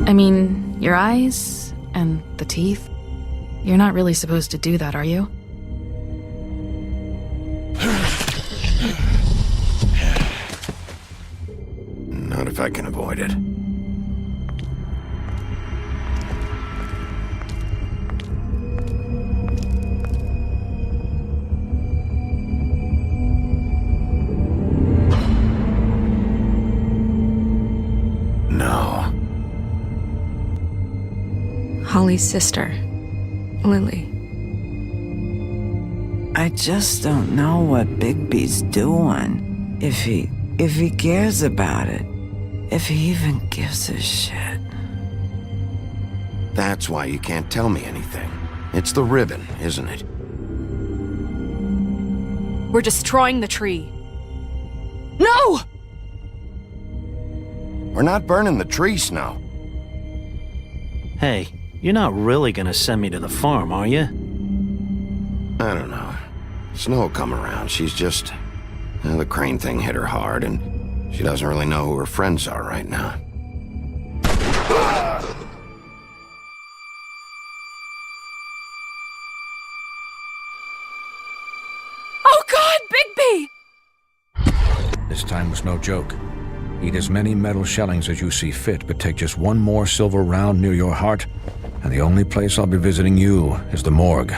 I mean, your eyes and the teeth. You're not really supposed to do that, are you? Not if I can avoid it. No. Holly's sister, Lily. I just don't know what Bigby's doing. If he cares about it. If he even gives a shit. That's why you can't tell me anything. It's the ribbon, isn't it? We're destroying the tree. No! We're not burning the tree, Snow. Hey, you're not really gonna send me to the farm, are you? I don't know. Snow will come around. She's just... the crane thing hit her hard, and she doesn't really know who her friends are right now. Oh God, Bigby! This time was no joke. Eat as many metal shellings as you see fit, but take just one more silver round near your heart, and the only place I'll be visiting you is the morgue.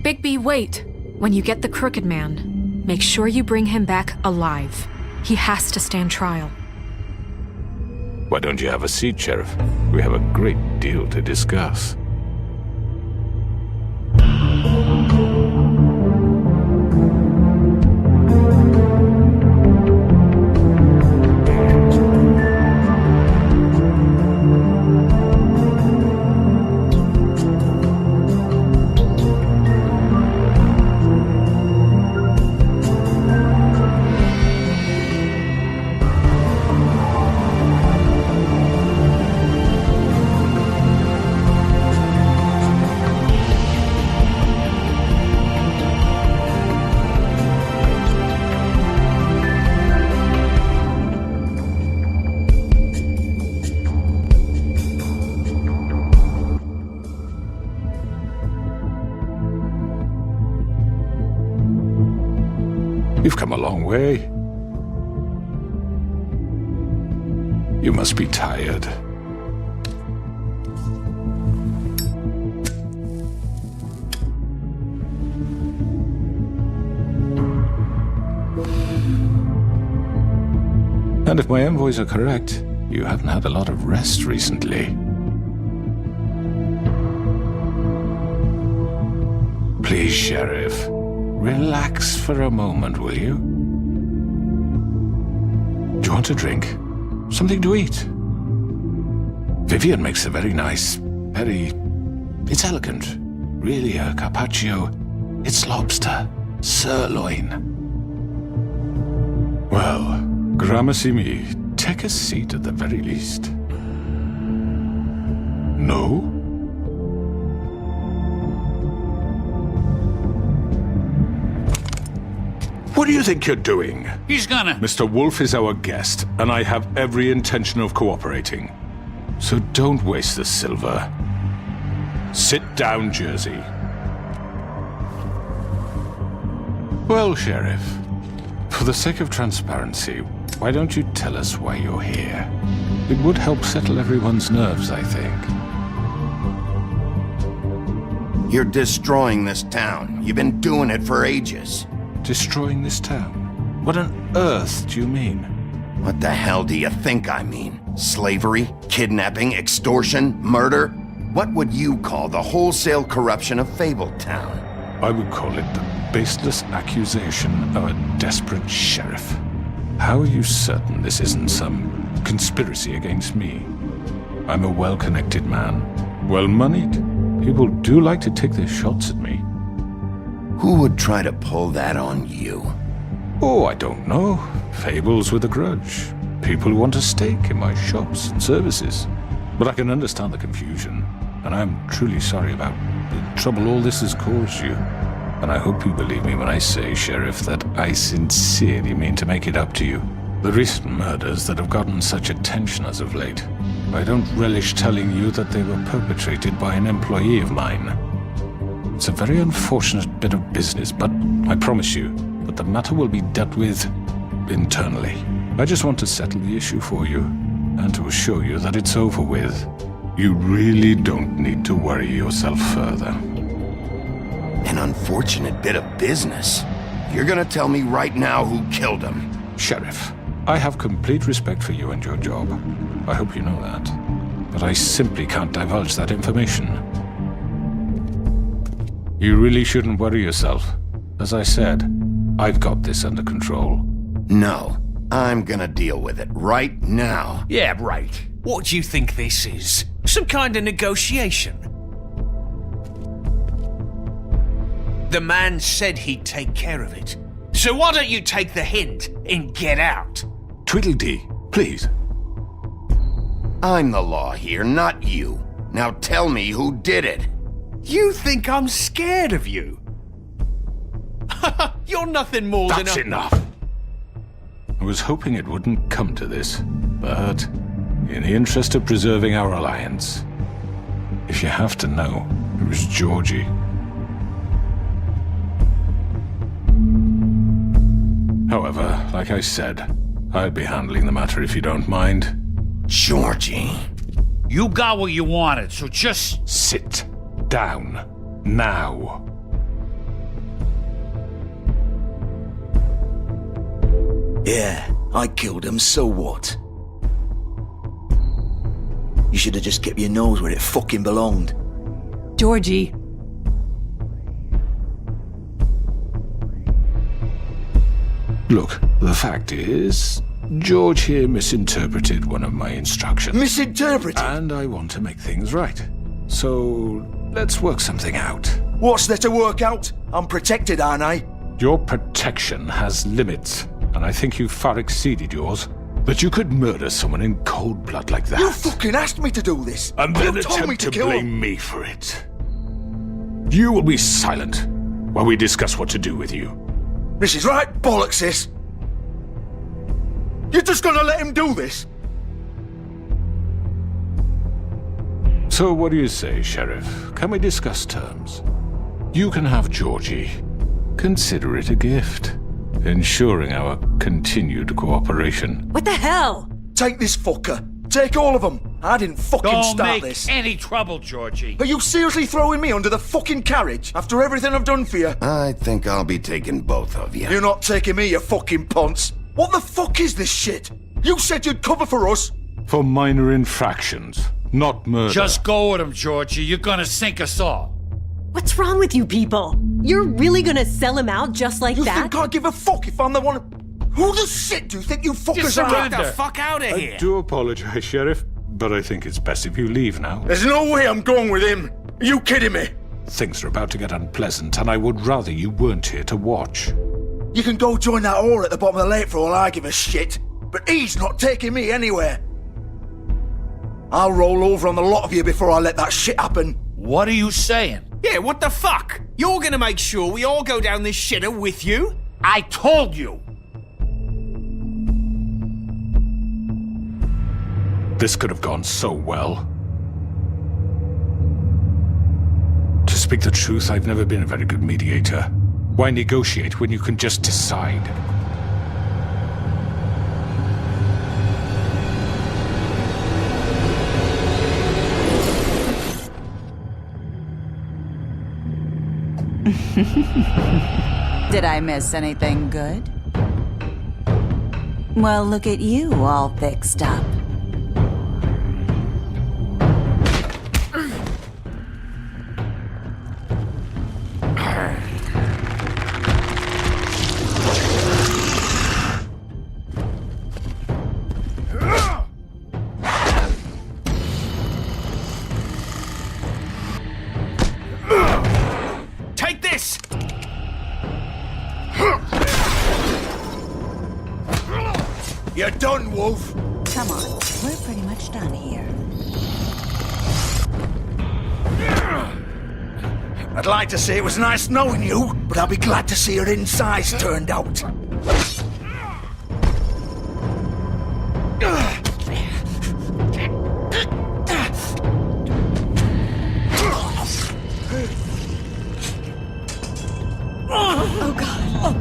Bigby, wait. When you get the Crooked Man, make sure you bring him back alive. He has to stand trial. Why don't you have a seat, Sheriff? We have a great deal to discuss. You've come a long way. You must be tired. And if my envoys are correct, you haven't had a lot of rest recently. Please, Sheriff. Relax for a moment, will you? Do you want a drink? Something to eat? Vivian makes a very nice, it's elegant. Really a carpaccio. It's lobster. Sirloin. Well, gramercy me. Take a seat at the very least. No? What do you think you're doing? He's gonna... Mr. Wolf is our guest, and I have every intention of cooperating. So don't waste the silver. Sit down, Jersey. Well, Sheriff, for the sake of transparency, why don't you tell us why you're here? It would help settle everyone's nerves, I think. You're destroying this town. You've been doing it for ages. Destroying this town? What on earth do you mean? What the hell do you think I mean? Slavery? Kidnapping? Extortion? Murder? What would you call the wholesale corruption of Fabletown? I would call it the baseless accusation of a desperate sheriff. How are you certain this isn't some conspiracy against me? I'm a well-connected man, well-moneyed. People do like to take their shots at me. Who would try to pull that on you? Oh, I don't know. Fables with a grudge. People who want a stake in my shops and services. But I can understand the confusion, and I'm truly sorry about the trouble all this has caused you. And I hope you believe me when I say, Sheriff, that I sincerely mean to make it up to you. The recent murders that have gotten such attention as of late, I don't relish telling you that they were perpetrated by an employee of mine. It's a very unfortunate bit of business, but I promise you that the matter will be dealt with internally. I just want to settle the issue for you, and to assure you that it's over with. You really don't need to worry yourself further. An unfortunate bit of business? You're gonna tell me right now who killed him? Sheriff, I have complete respect for you and your job. I hope you know that. But I simply can't divulge that information. You really shouldn't worry yourself. As I said, I've got this under control. No, I'm gonna deal with it right now. Yeah, right. What do you think this is? Some kind of negotiation? The man said he'd take care of it. So why don't you take the hint and get out? Tweedledee, please. I'm the law here, not you. Now tell me who did it. You think I'm scared of you? You're nothing more than That's enough. I was hoping it wouldn't come to this, but in the interest of preserving our alliance, if you have to know, it was Georgie. However, like I said, I'd be handling the matter if you don't mind. Georgie. You got what you wanted, so just... Sit down. Now. Yeah, I killed him, so what? You should have just kept your nose where it fucking belonged. Georgie. Look, the fact is, George here misinterpreted one of my instructions. Misinterpreted? And I want to make things right. So, let's work something out. What's there to work out? I'm protected, aren't I? Your protection has limits, and I think you've far exceeded yours. That you could murder someone in cold blood like that. You fucking asked me to do this! And then you told me attempt to kill blame him. me for it. You will be silent while we discuss what to do with you. This is right bollocks, sis. You're just gonna let him do this? So what do you say, Sheriff? Can we discuss terms? You can have Georgie. Consider it a gift, ensuring our continued cooperation. What the hell? Take this fucker. Take all of them. I didn't fucking Don't start make this. any trouble, Georgie. Are you seriously throwing me under the fucking carriage after everything I've done for you? I think I'll be taking both of you. You're not taking me, you fucking ponce. What the fuck is this shit? You said you'd cover for us. For minor infractions, not murder. Just go with him, Georgie. You're gonna sink us all. What's wrong with you people? You're really gonna sell him out just like You that? think I give a fuck if I'm the one? Who the shit do you think you fuckers Just are? surrender. Get the fuck out of I here! do apologize, Sheriff, but I think it's best if you leave now. There's no way I'm going with him. Are you kidding me? Things are about to get unpleasant, and I would rather you weren't here to watch. You can go join that whore at the bottom of the lake for all I give a shit. But he's not taking me anywhere. I'll roll over on the lot of you before I let that shit happen. What are you saying? Yeah, what the fuck? You're gonna make sure we all go down this shitter with you? I told you. This could have gone so well. To speak the truth, I've never been a very good mediator. Why negotiate when you can just decide? Did I miss anything good? Well, look at you, all fixed up. Take this! You're done, Wolf. Come on, we're pretty much done here. I'd like to say it was nice knowing you, but I'll be glad to see your insides turned out. Oh, God.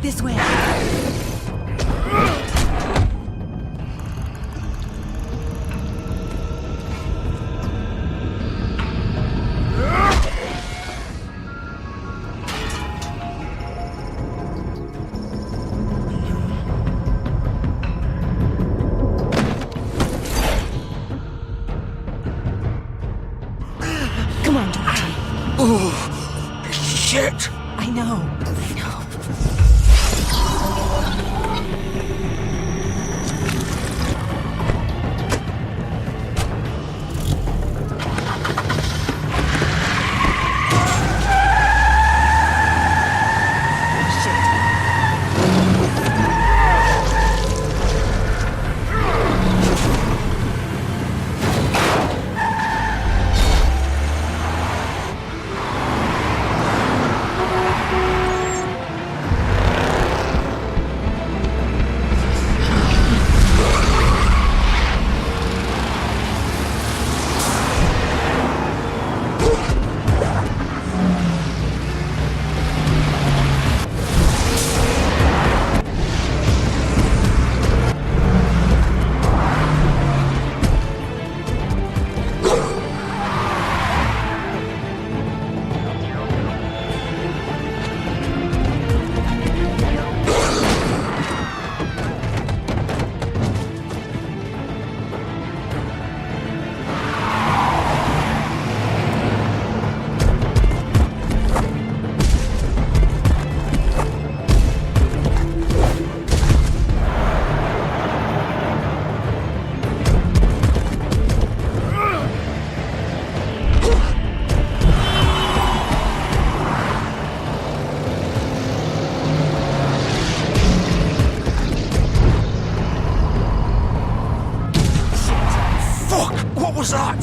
This way. Come on, Georgie. Oh, shit! I know. What was that?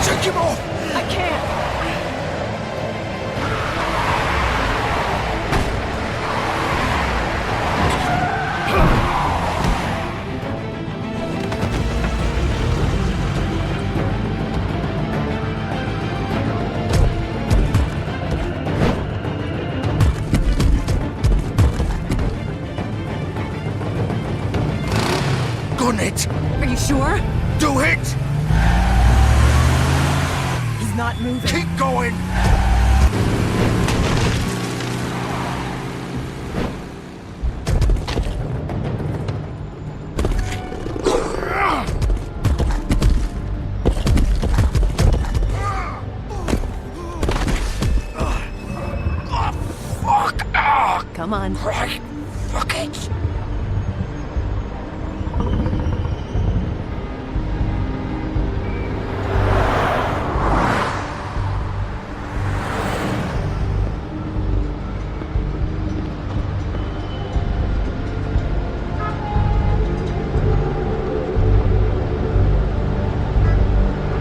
Take him off! I can't. Gun it! Are you sure? Do it! He's not moving. Keep going! Come on. Right. Fuck it.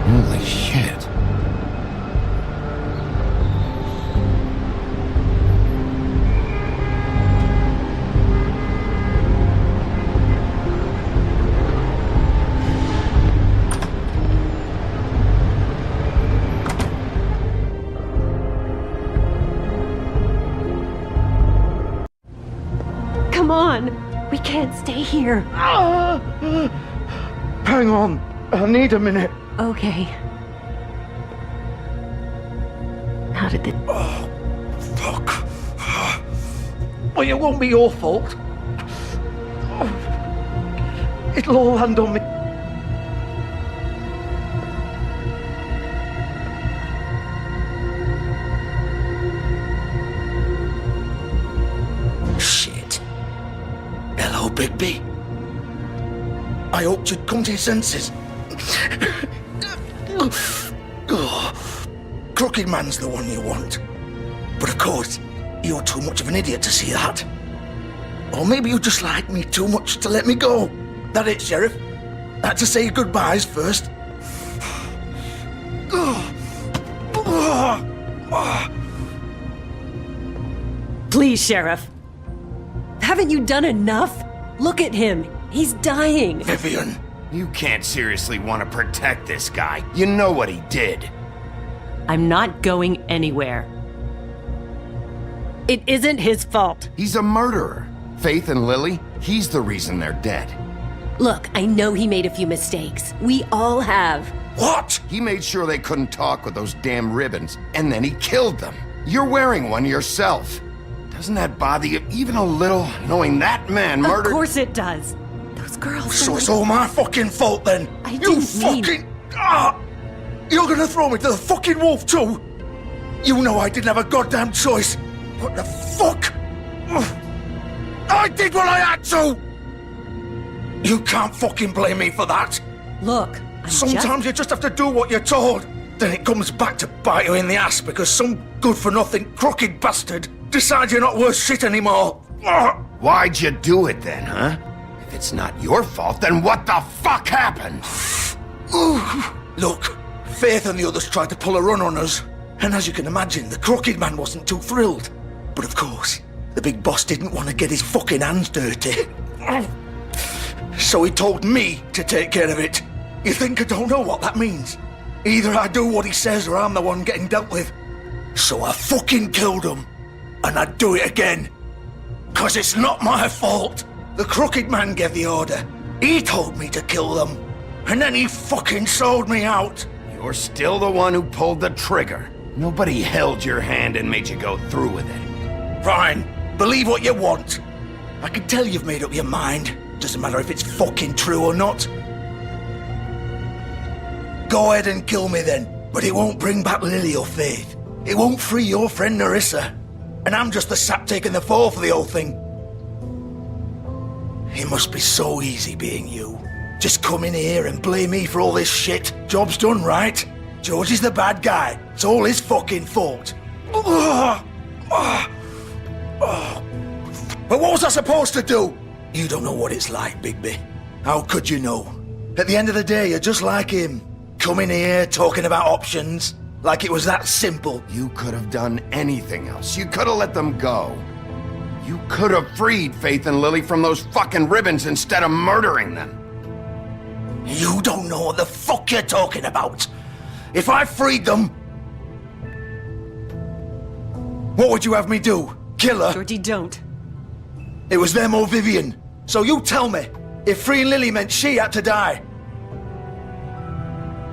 Holy shit. Come on. We can't stay here. Hang on. I need a minute. Okay. How did the... Oh, fuck. Well, it won't be your fault. It'll all land on me. Shit. Hello, Bigby. I hoped you'd come to your senses. Oh, Crooked Man's the one you want. But of course, you're too much of an idiot to see that. Or maybe you just like me too much to let me go. That it, Sheriff? I had to say goodbyes first. Please, Sheriff. Haven't you done enough? Look at him. He's dying. Vivian. You can't seriously want to protect this guy. You know what he did. I'm not going anywhere. It isn't his fault. He's a murderer. Faith and Lily, he's the reason they're dead. Look, I know he made a few mistakes. We all have. What? He made sure they couldn't talk with those damn ribbons, and then he killed them. You're wearing one yourself. Doesn't that bother you even a little, knowing that man murdered— Of course it does. Those girls— So it's all my fucking fault then? I You didn't mean— fucking... You're gonna throw me to the fucking wolf too? You know I didn't have a goddamn choice. What the fuck? I did what I had to! You can't fucking blame me for that. Look, Sometimes you just have to do what you're told. Then it comes back to bite you in the ass because some good-for-nothing crooked bastard decides you're not worth shit anymore. Why'd you do it then, huh? If it's not your fault, then what the fuck happened? Look, Faith and the others tried to pull a run on us. And as you can imagine, the crooked man wasn't too thrilled. But of course, the big boss didn't want to get his fucking hands dirty. So he told me to take care of it. You think I don't know what that means? Either I do what he says or I'm the one getting dealt with. So I fucking killed him. And I'd do it again. 'Cause it's not my fault. The crooked man gave the order. He told me to kill them. And then he fucking sold me out. You're still the one who pulled the trigger. Nobody held your hand and made you go through with it. Fine. Believe what you want. I can tell you've made up your mind. Doesn't matter if it's fucking true or not. Go ahead and kill me then. But it won't bring back Lily or Faith. It won't free your friend Nerissa. And I'm just the sap taking the fall for the whole thing. It must be so easy being you. Just come in here and blame me for all this shit. Job's done, right? George is the bad guy. It's all his fucking fault. But what was I supposed to do? You don't know what it's like, Bigby. How could you know? At the end of the day, you're just like him. Coming here, talking about options. Like it was that simple. You could have done anything else. You could have let them go. You could have freed Faith and Lily from those fucking ribbons instead of murdering them. You don't know what the fuck you're talking about. If I freed them... What would you have me do? Kill her? Georgie, don't. It was them or Vivian. So you tell me, if freeing Lily meant she had to die.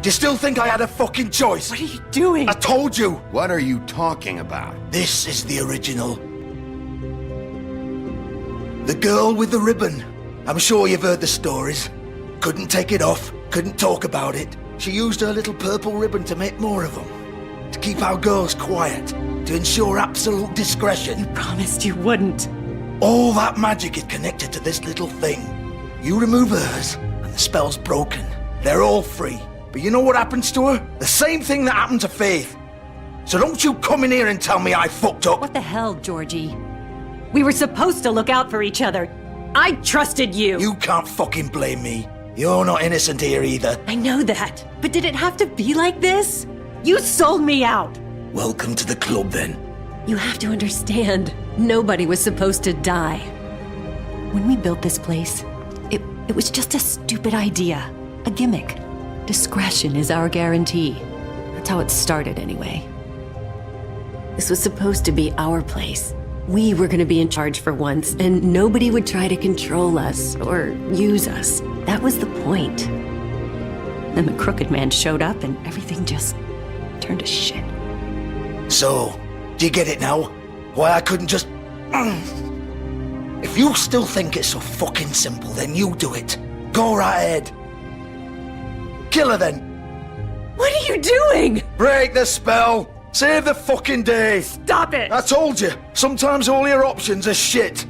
Do you still think I had a fucking choice? What are you doing? I told you. What are you talking about? This is the original. The girl with the ribbon. I'm sure you've heard the stories. Couldn't take it off, couldn't talk about it. She used her little purple ribbon to make more of them. To keep our girls quiet. To ensure absolute discretion. You promised you wouldn't. All that magic is connected to this little thing. You remove hers, and the spell's broken. They're all free. But you know what happens to her? The same thing that happened to Faith. So don't you come in here and tell me I fucked up. What the hell, Georgie? We were supposed to look out for each other. I trusted you. You can't fucking blame me. You're not innocent here either. I know that. But did it have to be like this? You sold me out. Welcome to the club, then. You have to understand. Nobody was supposed to die. When we built this place, it was just a stupid idea. A gimmick. Discretion is our guarantee. That's how it started, anyway. This was supposed to be our place. We were going to be in charge for once, and nobody would try to control us or use us. That was the point. Then the crooked man showed up, and everything just turned to shit. So, do you get it now? Why I couldn't just... If you still think it's so fucking simple, then you do it. Go right ahead. Kill her then. What are you doing? Break the spell. Save the fucking day. Stop it. I told you. Sometimes all your options are shit.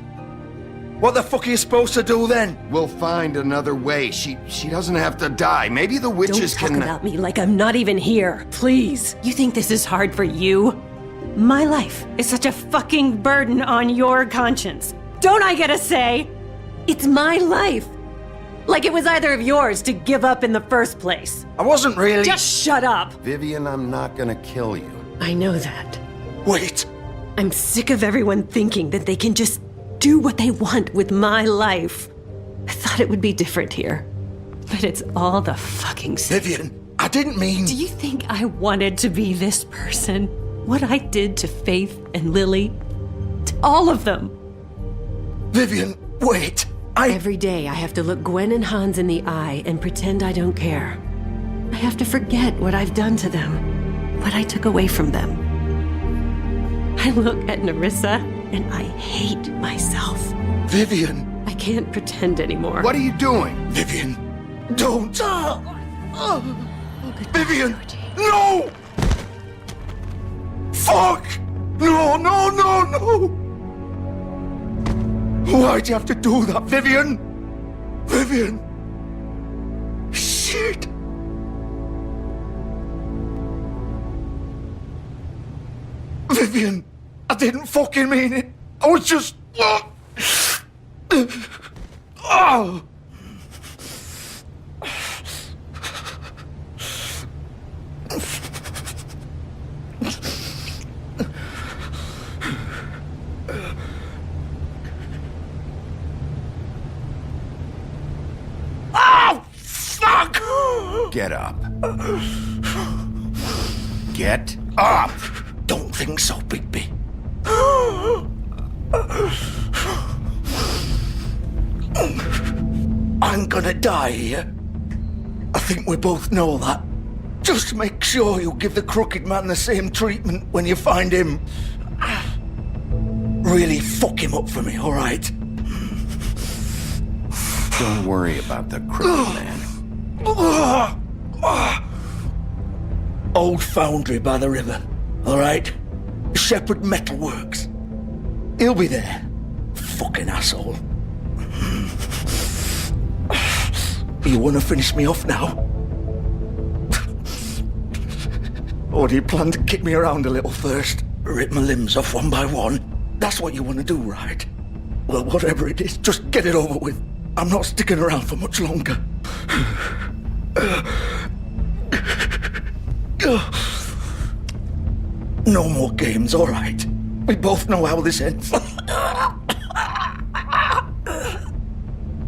What the fuck are you supposed to do then? We'll find another way. She doesn't have to die. Maybe the witches Don't talk can... about me like I'm not even here. Please. You think this is hard for you? My life is such a fucking burden on your conscience. Don't I get a say? It's my life. Like it was either of yours to give up in the first place. I wasn't really... Just shut up. Vivian, I'm not gonna kill you. I know that. Wait. I'm sick of everyone thinking that they can just do what they want with my life. I thought it would be different here. But it's all the fucking same. Vivian, I didn't mean... Do you think I wanted to be this person? What I did to Faith and Lily? To all of them? Vivian, wait. Every day I have to look Gwen and Hans in the eye and pretend I don't care. I have to forget what I've done to them, what I took away from them. I look at Nerissa and I hate myself. Vivian. I can't pretend anymore. What are you doing? Vivian, don't. Vivian, no! Fuck! No, no, no, no! Why'd you have to do that, Vivian? Vivian! Shit! Vivian, I didn't fucking mean it. I was just... Oh! Get up. Get up! Don't think so, Bigby. I'm gonna die here. I think we both know that. Just make sure you give the Crooked Man the same treatment when you find him. Really fuck him up for me, all right? Don't worry about the Crooked Man. Old foundry by the river, all right? Shepherd Metalworks. He'll be there. Fucking asshole. You want to finish me off now? Or do you plan to kick me around a little first? Rip my limbs off one by one? That's what you want to do, right? Well, whatever it is, just get it over with. I'm not sticking around for much longer. No more games, all right? We both know how this ends.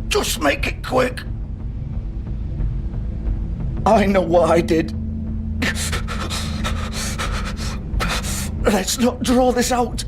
Just make it quick. I know what I did. Let's not draw this out.